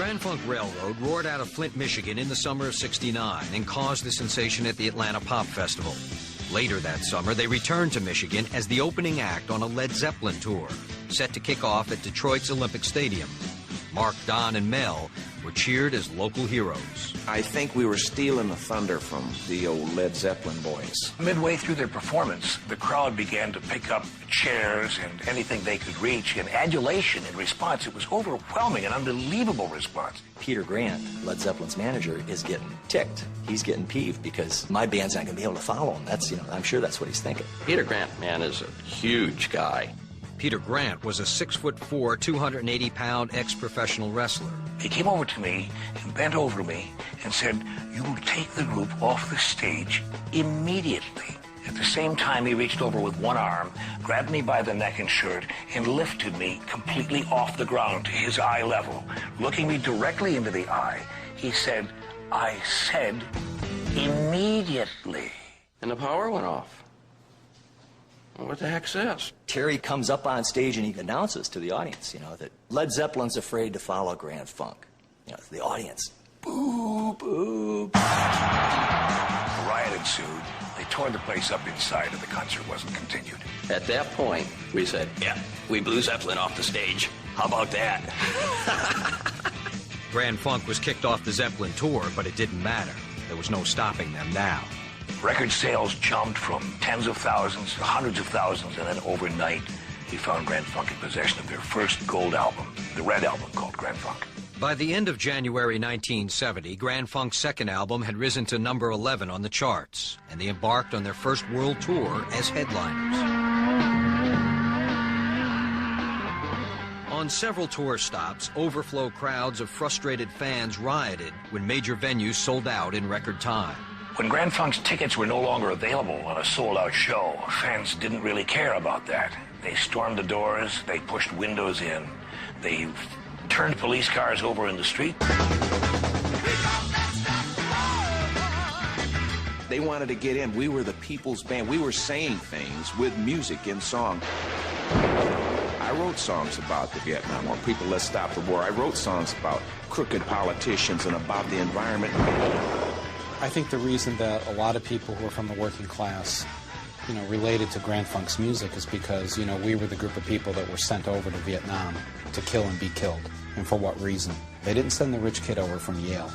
Grand Funk Railroad roared out of Flint, Michigan in the summer of '69 and caused the sensation at the Atlanta Pop Festival. Later that summer, they returned to Michigan as the opening act on a Led Zeppelin tour, set to kick off at Detroit's Olympic Stadium. Mark, Don, and Mel were cheered as local heroes. I think we were stealing the thunder from the old Led Zeppelin boys. Midway through their performance, the crowd began to pick up chairs and anything they could reach in adulation in response. It was overwhelming, an unbelievable response. Peter Grant, Led Zeppelin's manager, is getting ticked. He's getting peeved because my band's not going to be able to follow him. That's, I'm sure that's what he's thinking. Peter Grant, man, is a huge guy. Peter Grant was a 6'4", 280-pound ex-professional wrestler. He came over to me and bent over me and said, "You will take the group off the stage immediately." At the same time, he reached over with one arm, grabbed me by the neck and shirt, and lifted me completely off the ground to his eye level. Looking me directly into the eye, he said, "I said immediately." And the power went off. Well, what the heck's this? Terry comes up on stage and he announces to the audience, that Led Zeppelin's afraid to follow Grand Funk. The audience, boo, boo. A riot ensued. They tore the place up inside and the concert wasn't continued. At that point, we said, yeah, we blew Zeppelin off the stage. How about that? Grand Funk was kicked off the Zeppelin tour, but it didn't matter. There was no stopping them now. Record sales jumped from tens of thousands to hundreds of thousands, and then overnight, we found Grand Funk in possession of their first gold album, the Red Album called Grand Funk. By the end of January 1970, Grand Funk's second album had risen to number 11 on the charts, and they embarked on their first world tour as headliners. On several tour stops, overflow crowds of frustrated fans rioted when major venues sold out in record time. When Grand Funk's tickets were no longer available on a sold-out show, fans didn't really care about that. They stormed the doors, they pushed windows in, they turned police cars over in the street. They wanted to get in. We were the people's band. We were saying things with music in song. I wrote songs about the Vietnam War. People, let's stop the war. I wrote songs about crooked politicians and about the environment. I think the reason that a lot of people who are from the working class, related to Grand Funk's music is because, we were the group of people that were sent over to Vietnam to kill and be killed. And for what reason? They didn't send the rich kid over from Yale.